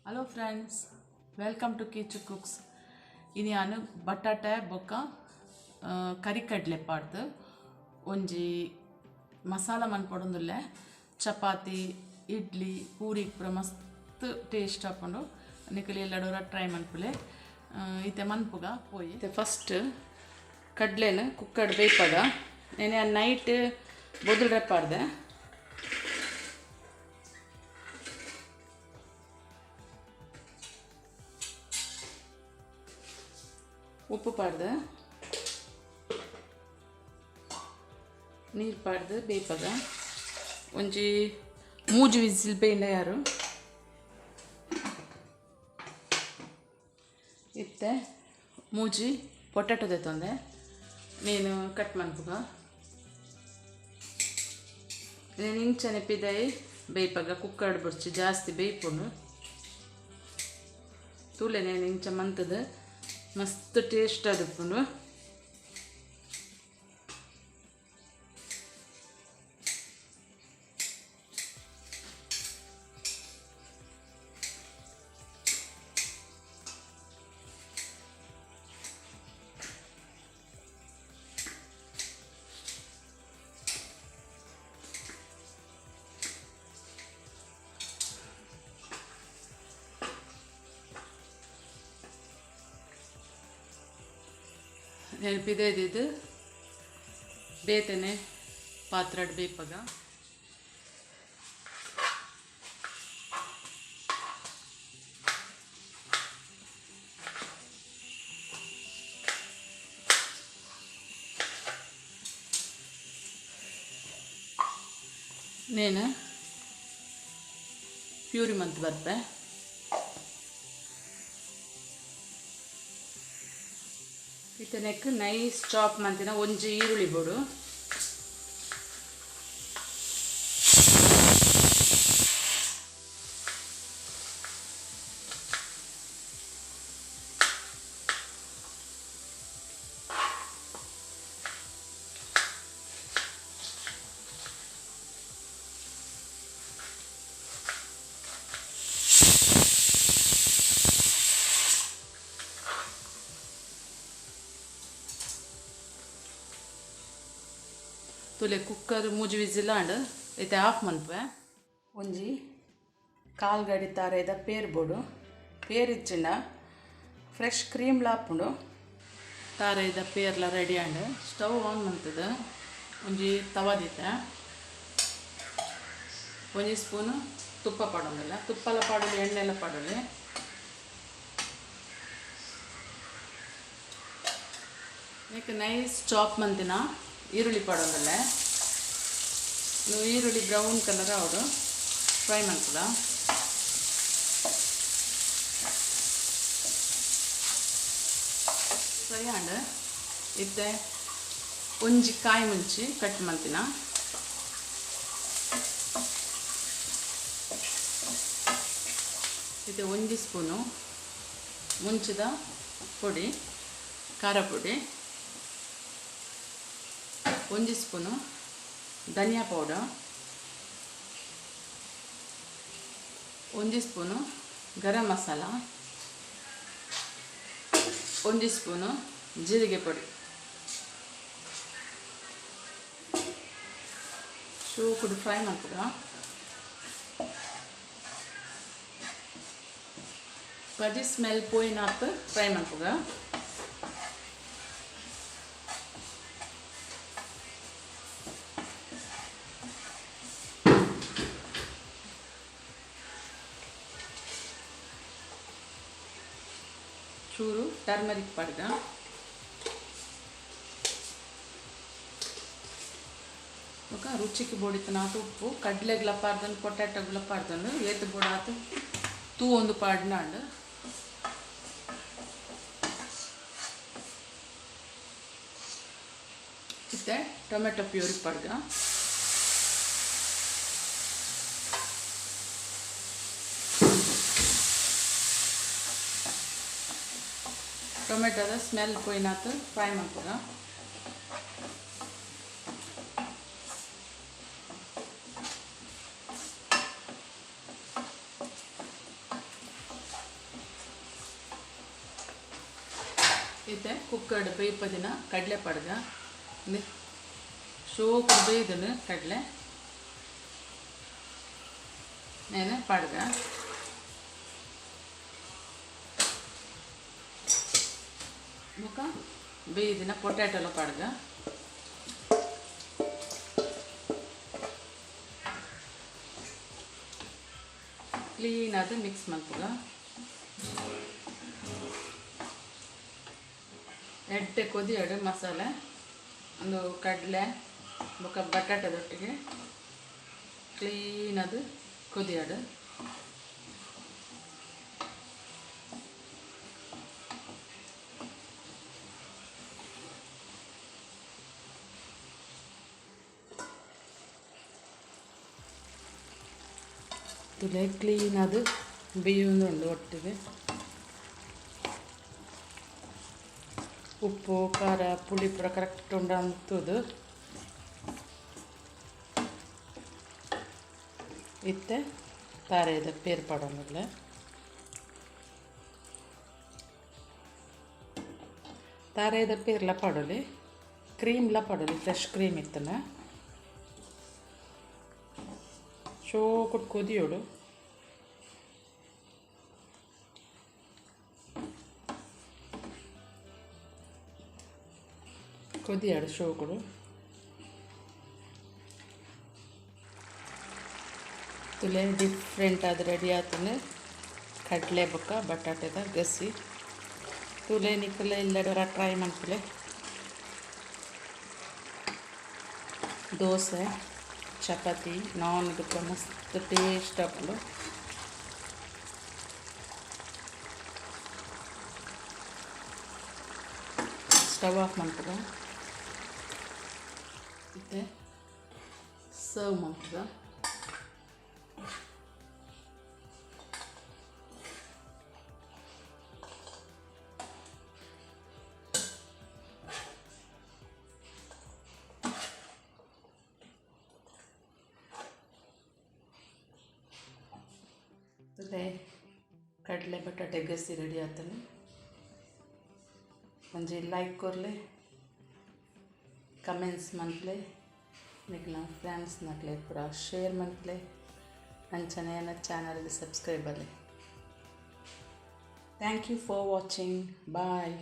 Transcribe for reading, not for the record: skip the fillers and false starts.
Hello friends, welcome to Keechu cooks. ಇನ್ನು ನಾನು ಬಟಾಟೆ ಬೊಕ್ಕ ಕರಿಕಡ್ಲೆ ಪಾಡ್ದು ಒಂಜಿ ಮಸಾಲ ಮನ್ಪೊಡೊಂದುಲ್ಲೆ ಚಪಾತಿ ಇಡ್ಲಿ ಪೂರಿ ಪೂರ ಮಸ್ತ್ ಟೇಸ್ಟ್ ಹಾಕೊಂಡು ನಿಕಲಿ ಎಲ್ಲಡೂರ ಟ್ರೈ ಮನ್ಪುಲೆ ಇತ್ತೆ ಮನ್ಪುಗ ಪೋಯಿ ಫಸ್ಟ್ ಕಡ್ಲೆನ ಕುಕ್ಕರ್ ಬೇಯ್ಪಗ ನೆನೆ ನೈಟ್ ಬೊದುಲ್ರೆ ಪಾಡ್ದೆ. ಉಪ್ಪು ಪಾಡ್ದೆ, ನೀರು ಪಾಡ್ದು ಬೇಯ್ಪಗ ಒಂಜಿ 3 ವಿಸಿಲ್ ಬೇಯ್ನ ಯಾರು ಇತ್ತೆ ಮೂಜಿ ಪೊಟ್ಯಾಟೊ ತೆತ್ತೊಂದೆ ನೀನು ಕಟ್ ಮನ್ಪುಗ ನೀನು ಇಂಚ ನೆಪ್ಪಿದಾಯಿ ಬೇಯ್ಪಗ ಕುಕ್ಕರ್ ಬುಡ್ಚಿ ಜಾಸ್ತಿ ಬೇಯ್ಪುಂಡು ತೂಲೆ ನೇನು ಇಂಚ ಮಂತದ ಮಸ್ತ್ ಟೇಸ್ಟ್ ಆದುಪ್ಪುಂಡು. ನೆನಪಿದೆ ಇದ್ದಿದ್ದು ಬೇತನೆ ಪಾತ್ರೆ ಬೇಯ್ಪಗ ನೇನು ಪ್ಯೂರಿ ಮಂತ್ ಬರ್ಪೆ ಇತನೆಕ್ ನೈಸ್ ಚಾಪ್ ಮಂತಿನ ಒಂಜಿ ಈರುಳ್ಳಿ ಬೋಡು ತುಲೆ ಕುಕ್ಕರ್ 3 ವಿಸಿಲ್ ಆಂಡ್ ಐತೆ ಆಫ್ ಮನ್ಪೆ ಒಂಜಿ ಕಾಲ್ ಗಡಿ ತಾರೆದ ಪೇರ್ ಬೋಡು ಪೇರ್ ಇಚ್ಚಿಂಡ ಫ್ರೆಶ್ ಕ್ರೀಮ್ ಲಾಪುಂಡು ತಾರೆದ ಪೇರ್ಲ ರೆಡಿ ಆಂಡ್ ಸ್ಟವ್ ಆನ್ ಮಂತದ ಒಂಜಿ ತವದಿತ್ತೆ ಒಂಜಿ ಸ್ಪೂನು ತುಪ್ಪ ಪಾಡೋದಿಲ್ಲ ತುಪ್ಪಲ ಪಾಡೋಲಿ ಎಣ್ಣೆಲ್ಲ ಪಾಡೋಲಿ ಇದಕ್ಕೆ ನೈಸ್ ಚಾಪ್ ಮಂತಿನ ಈರುಳ್ಳಿ ಪಾಡೋದಲ್ಲ ನೀವು ಈರುಳ್ಳಿ ಬ್ರೌನ್ ಕಲರ್ ಅವರು ಫ್ರೈ ಮಾಡ್ತದ ಫ್ರೈ ಆಂಡ್ ಇತ್ತೆ ಒಂಜಿ ಕಾಯಿ ಮುಂಚಿ ಕಟ್ ಮಾಡ್ತೀನ ಇದು ಒಂಜಿ ಸ್ಪೂನು ಮುಂಚಿದ ಪೊಡಿ ಖಾರ ಪುಡಿ ಒಂಜಿ ಸ್ಪೂನು ಧನಿಯಾ ಪೌಡರ್ ಒಂಜಿ ಸ್ಪೂನು ಗರಂ ಮಸಾಲ ಒಂಜಿ ಸ್ಪೂನು ಜೀರಿಗೆ ಪೊಡಿ ಶೂಕುಡು ಫ್ರೈ ಮಾಡ್ತದ ಬಜಿ ಸ್ಮೆಲ್ ಪೋಯಿನಾತ್ ಫ್ರೈ ಮಾಡ್ತದ ಚೂರು ಟರ್ಮರಿಕ್ ಪಡ್ಗ ఒక ರುಚಿಗೆ ಬೋಡಿತನಾತು ಉಪ್ಪು ಕಡ್ಲೆಗ್ಲ ಪಾಡ್ದನು ಪೊಟ್ಯಾಟೋಗ್ಲ ಪಾಡ್ದನು ಏತು ಬೋಡಾತು ತೂ ಒಂದು ಪಾಡ್ನಾಂಡು ಇತ್ತೆ ಟೊಮೆಟೊ ಪ್ಯೂರಿ ಪಡ್ಗ ಟೊಮೆಟೊದ ಸ್ಮೆಲ್ ಪೋಯಿನಾತು ಫ್ರೈ ಮಾಡ್ತದ इते कुकर ಬೇಯ್ಪದಿನ ಕಡಲೆ ಪಡ್ಗ ಶೋಕು ಬೇಯ್ದನು ಕಡಲೆ నేను పడగ ಮುಖ ಬೇಯ್ದಿನ ಪೊಟ್ಯಾಟೊಲ ಪಡ್ಗ ಕ್ಲೀನ್ ಆದ ಮಿಕ್ಸ್ ಮಾಡ್ತಗ ಎಡ್ಡೆ ಕೊದಿಯಡು ಮಸಾಲೆ ಒಂದು ಕಡಲೆ ಮುಖ ಬಟಾಟದೊಟ್ಟಿಗೆ ಕ್ಲೀನ್ ಅದು ಕೊದಿಯಡು ತುಲೆ ಕ್ಲೀನ್ ಅದು ಬೇಯುಂದುಂಡು ಒಟ್ಟಿಗೆ ಉಪ್ಪು ಖಾರ ಪುಳಿ ಪೂರ ಕರೆಕ್ಟ್ ಉಂಡು ಅಂತದ್ದು ಇತ್ತೆ ತಾರೆದ ಪೇರ್ ಪಡೋಲ್ಲ ತಾರೆದ ಪೇರ್ಲ ಪಡೋಲಿ ಕ್ರೀಮ್ಲ ಪಡೋಲಿ ಫ್ರೆಶ್ ಕ್ರೀಮ್ ಇತ್ತನ ಶೋಕುಟ್ ಕೊದಿಯೋಡು ಕೊದಿಯಾಡು ಶೋಕುಡು ತುಲೆ ಡಿಫ್ರೆಂಟ್ ಆದ ರೆಡಿ ಆತನೆ ಕಡಲೆ ಬೊಕ್ಕ ಬಟಾಟೆದ ಗಸಿ ತುಲೆ ನಿಕ್ಕಲೆ ಇಲ್ಲಡರ ಟ್ರೈ ಮಾಡ್ತಲೆ ದೋಸೆ ಚಪಾತಿ ನಾನ್ ಇದಕ್ಕೆ ಮಸ್ತ್ ಟೇಸ್ಟ್ ಹಾಕೊಂಡು ಸ್ಟವ್ ಆಫ್ ಮಾಡ್ತದ ಮತ್ತೆ ಸರ್ವ್ ಮಾಡ್ತದ ಕಡಲೆ ಬಟಾಟೆ ಗಸಿ ರೆಡಿ ಆತನು ಒಂಜಿ ಲೈಕ್ ಕೊರ್ಲೆ ಕಮೆಂಟ್ಸ್ ಮನ್ಪ್ಲೆ ನಿಕ್ಲ ಫ್ರೆಂಡ್ಸ್ ನಕ್ಲೆ ಪೂರ ಶೇರ್ ಮನ್ಪ್ಲೆ ಅಂಚನೆ ನನ್ನ ಚಾನಲ್ಗೆ ಸಬ್ಸ್ಕ್ರೈಬ್ ಅಲೆ thank you for watching bye.